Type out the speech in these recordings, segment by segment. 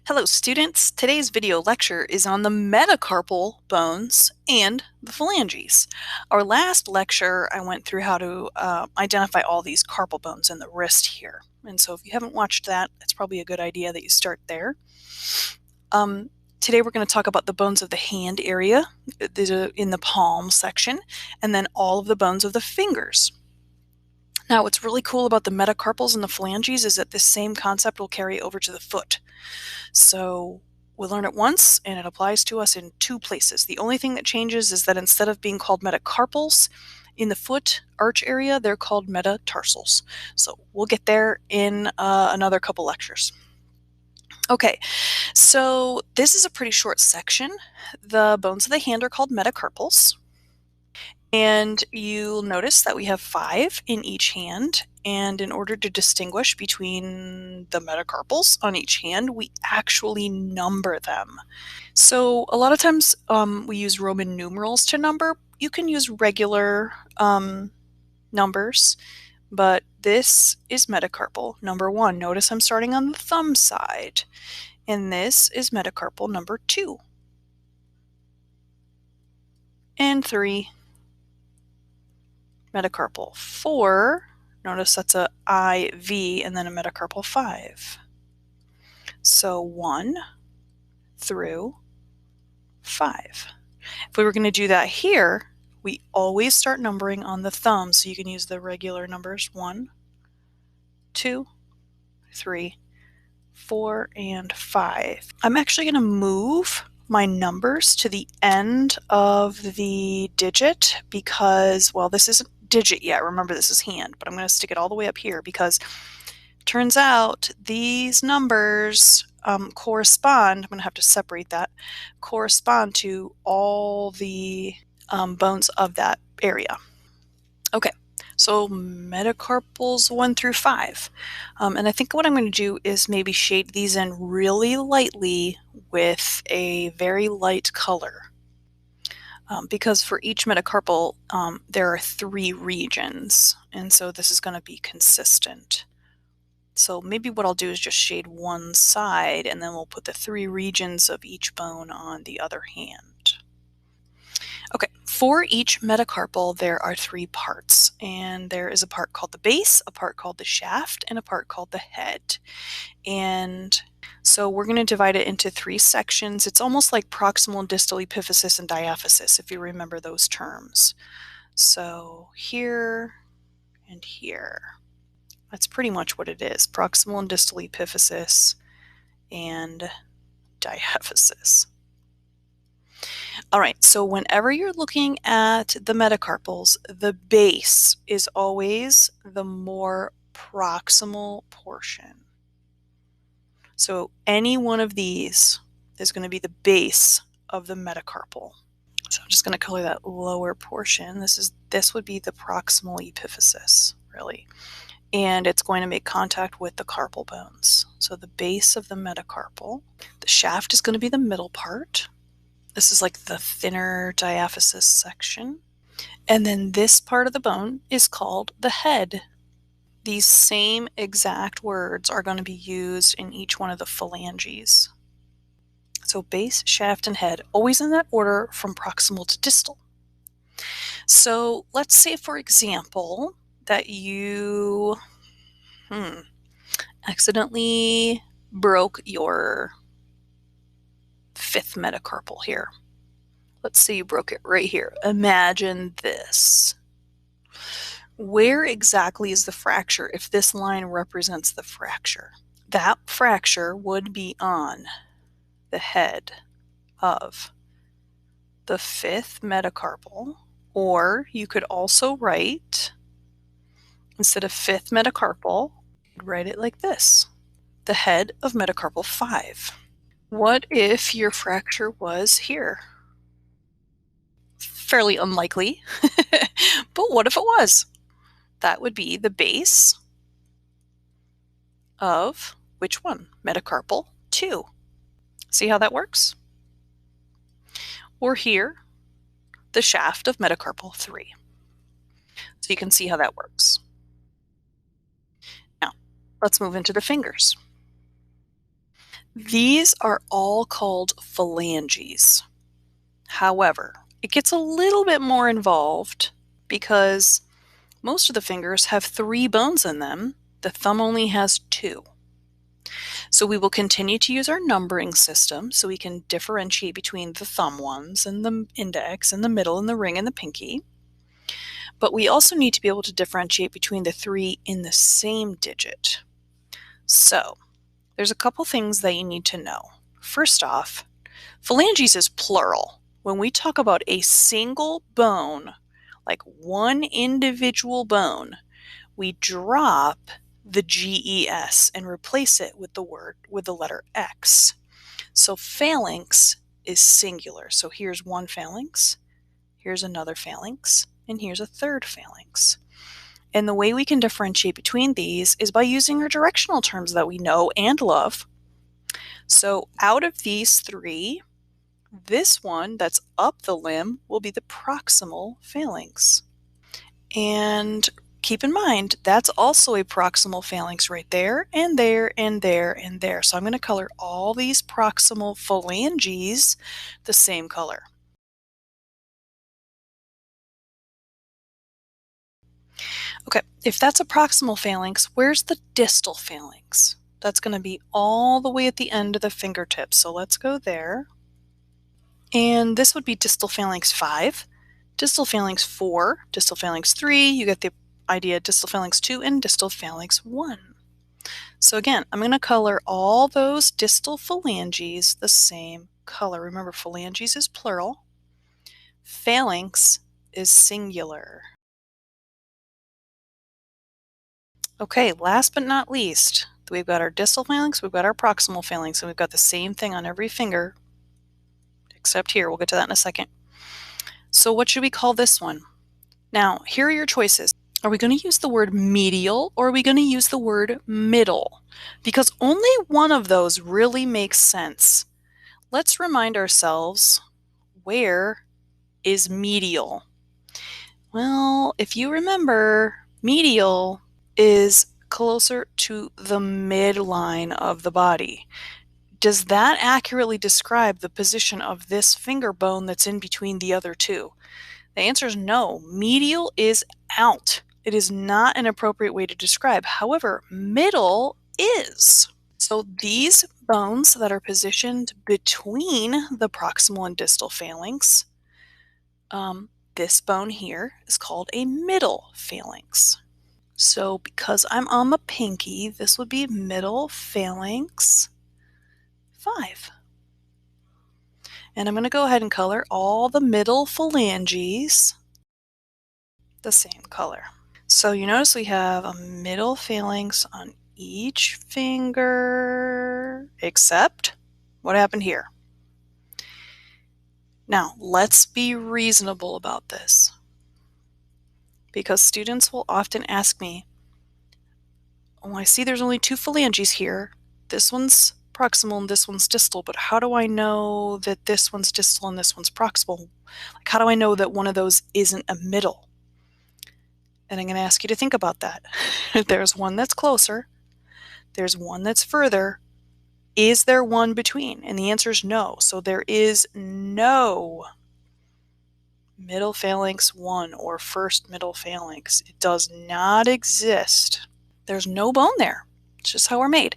Hello students, today's video lecture is on the metacarpal bones and the phalanges. Our last lecture I went through how to identify all these carpal bones in the wrist here. And so if you haven't watched that, it's probably a good idea that you start there. Today we're going to talk about the bones of the hand area, in the palm section, and then all of the bones of the fingers. Now, what's really cool about the metacarpals and the phalanges is that this same concept will carry over to the foot. So we'll learn it once, and it applies to us in two places. The only thing that changes is that instead of being called metacarpals in the foot arch area, they're called metatarsals. So we'll get there in another couple lectures. Okay, so this is a pretty short section. The bones of the hand are called metacarpals. And you'll notice that we have 5 in each hand, and in order to distinguish between the metacarpals on each hand, we actually number them. So a lot of times we use Roman numerals to number. You can use regular numbers, but this is metacarpal number 1. Notice I'm starting on the thumb side, and this is metacarpal number 2 and 3. Metacarpal 4, notice that's a IV and then a metacarpal 5. So 1 through 5. If we were going to do that here, we always start numbering on the thumb, so you can use the regular numbers 1, 2, 3, 4, and 5. I'm actually going to move my numbers to the end of the digit because, well, this isn't digit yet. Remember, this is hand, but I'm going to stick it all the way up here because it turns out these numbers correspond, I'm going to have to separate that, correspond to all the bones of that area. Okay, so metacarpals 1 through 5. And I think what I'm going to do is maybe shade these in really lightly with a very light color. Because for each metacarpal, there are 3 regions, and so this is going to be consistent. So maybe what I'll do is just shade one side, and then we'll put the 3 regions of each bone on the other hand. Okay, for each metacarpal, there are 3 parts, and there is a part called the base, a part called the shaft, and a part called the head. And so we're going to divide it into 3 sections. It's almost like proximal and distal epiphysis and diaphysis, if you remember those terms. So here and here. That's pretty much what it is, proximal and distal epiphysis and diaphysis. All right, so whenever you're looking at the metacarpals, the base is always the more proximal portion. So any one of these is going to be the base of the metacarpal. So I'm just going to color that lower portion. This would be the proximal epiphysis, really. And it's going to make contact with the carpal bones. So the base of the metacarpal. The shaft is going to be the middle part. This is like the thinner diaphysis section. And then this part of the bone is called the head. These same exact words are going to be used in each one of the phalanges. So base, shaft, and head, always in that order from proximal to distal. So let's say, for example, that you accidentally broke your 5th metacarpal here. Let's say you broke it right here. Imagine this. Where exactly is the fracture if this line represents the fracture? That fracture would be on the head of the 5th metacarpal, or you could also write, instead of 5th metacarpal, write it like this, the head of metacarpal 5. What if your fracture was here? Fairly unlikely, but what if it was? That would be the base of which one? Metacarpal 2. See how that works? Or here, the shaft of metacarpal 3. So you can see how that works. Now, let's move into the fingers. These are all called phalanges. However, it gets a little bit more involved because most of the fingers have 3 bones in them. The thumb only has 2. So we will continue to use our numbering system so we can differentiate between the thumb ones and the index and the middle and the ring and the pinky. But we also need to be able to differentiate between the 3 in the same digit. So there's a couple things that you need to know. First off, phalanges is plural. When we talk about a single bone, like one individual bone, we drop the GES and replace it with the letter X. So phalanx is singular. So here's one phalanx, here's another phalanx, and here's a third phalanx. And the way we can differentiate between these is by using our directional terms that we know and love. So out of these 3, this one that's up the limb will be the proximal phalanx. And keep in mind, that's also a proximal phalanx right there, and there, and there, and there. So I'm going to color all these proximal phalanges the same color. Okay, if that's a proximal phalanx, where's the distal phalanx? That's going to be all the way at the end of the fingertip. So let's go there. And this would be distal phalanx 5, distal phalanx 4, distal phalanx 3, you get the idea, distal phalanx 2, and distal phalanx 1. So again, I'm going to color all those distal phalanges the same color. Remember, phalanges is plural, phalanx is singular. Okay, last but not least, we've got our distal phalanx, we've got our proximal phalanx, and we've got the same thing on every finger, except here. We'll get to that in a second. So what should we call this one? Now, here are your choices. Are we going to use the word medial or are we going to use the word middle? Because only one of those really makes sense. Let's remind ourselves, where is medial? Well, if you remember, medial is closer to the midline of the body. Does that accurately describe the position of this finger bone that's in between the other 2? The answer is no. Medial is out. It is not an appropriate way to describe. However, middle is. So these bones that are positioned between the proximal and distal phalanx, this bone here is called a middle phalanx. So because I'm on the pinky, this would be middle phalanx 5. And I'm going to go ahead and color all the middle phalanges the same color. So you notice we have a middle phalanx on each finger, except what happened here? Now, let's be reasonable about this, because students will often ask me, oh, I see there's only 2 phalanges here. This one's proximal and this one's distal, but how do I know that this one's distal and this one's proximal? Like, how do I know that one of those isn't a middle? And I'm going to ask you to think about that. There's one that's closer. There's one that's further. Is there one between? And the answer is no. So there is no middle phalanx 1 or first middle phalanx. It does not exist. There's no bone there. It's just how we're made.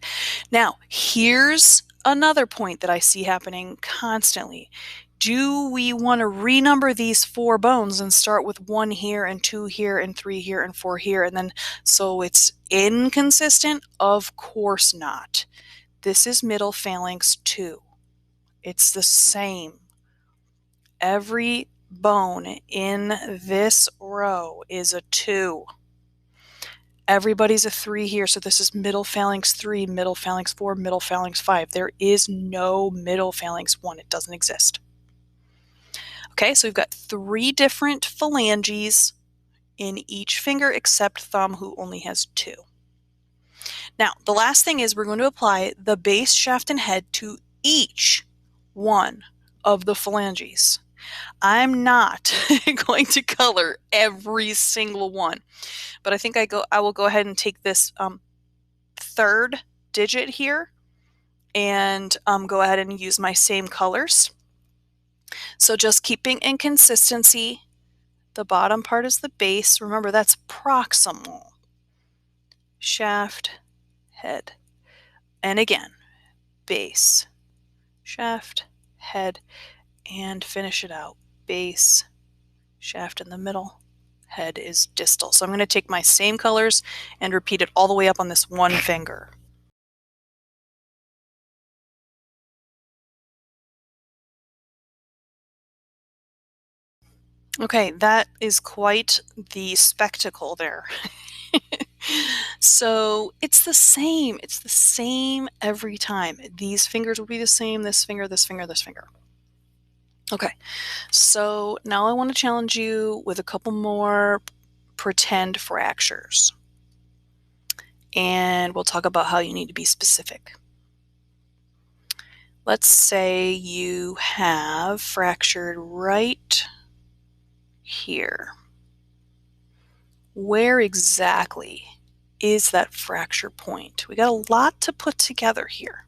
Now, here's another point that I see happening constantly. Do we want to renumber these 4 bones and start with 1 here and 2 here and 3 here and 4 here, and then so it's inconsistent? Of course not. This is middle phalanx 2. It's the same. Every bone in this row is a 2. Everybody's a 3 here, so this is middle phalanx 3, middle phalanx 4, middle phalanx 5. There is no middle phalanx 1. It doesn't exist. Okay, so we've got 3 different phalanges in each finger except thumb, who only has 2. Now, the last thing is we're going to apply the base, shaft, and head to each one of the phalanges. I'm not going to color every single one, but I think I will go ahead and take this 3rd digit here, and go ahead and use my same colors. So just keeping in consistency, the bottom part is the base. Remember, that's proximal. Shaft, head. And again, base, shaft, head, and finish it out. Base, shaft in the middle, head is distal. So I'm going to take my same colors and repeat it all the way up on this one finger. Okay, that is quite the spectacle there. So it's the same. It's the same every time. These fingers will be the same, this finger, this finger, this finger. Okay, so now I want to challenge you with a couple more pretend fractures. And we'll talk about how you need to be specific. Let's say you have fractured right here. Where exactly is that fracture point? We got a lot to put together here.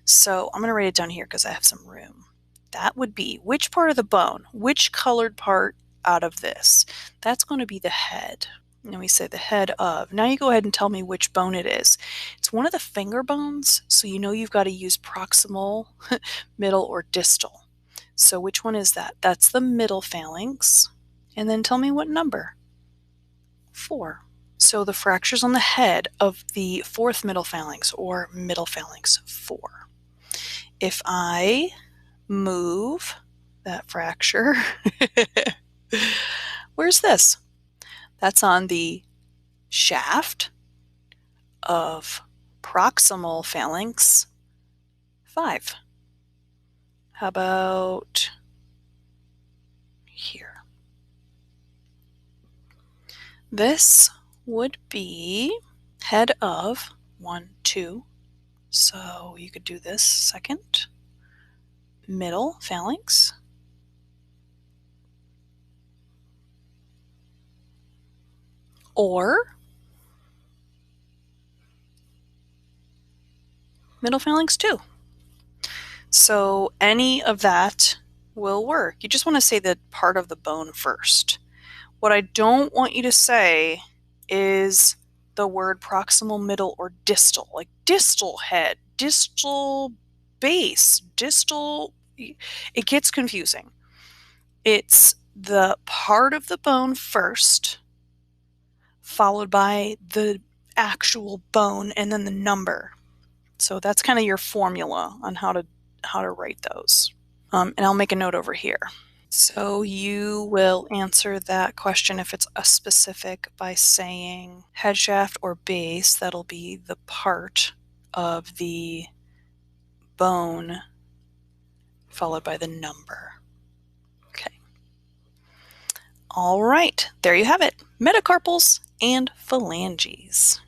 So I'm going to write it down here because I have some room. That would be which part of the bone, which colored part out of this? That's going to be the head. And we say the head of. Now you go ahead and tell me which bone it is. It's one of the finger bones, so you know you've got to use proximal, middle, or distal. So which one is that? That's the middle phalanx. And then tell me what number. 4. So the fracture's on the head of the 4th middle phalanx, or middle phalanx 4. If I move that fracture, where's this? That's on the shaft of proximal phalanx 5. How about here? This would be head of 1, 2. So you could do this second. Middle phalanx. Or middle phalanx 2. So any of that will work. You just want to say the part of the bone first. What I don't want you to say is the word proximal, middle, or distal, like distal head, distal base, distal. It gets confusing. It's the part of the bone first, followed by the actual bone, and then the number. So that's kind of your formula on how to write those. And I'll make a note over here. So you will answer that question if it's a specific by saying head shaft or base. That'll be the part of the bone followed by the number. Okay. All right, there you have it. Metacarpals and phalanges.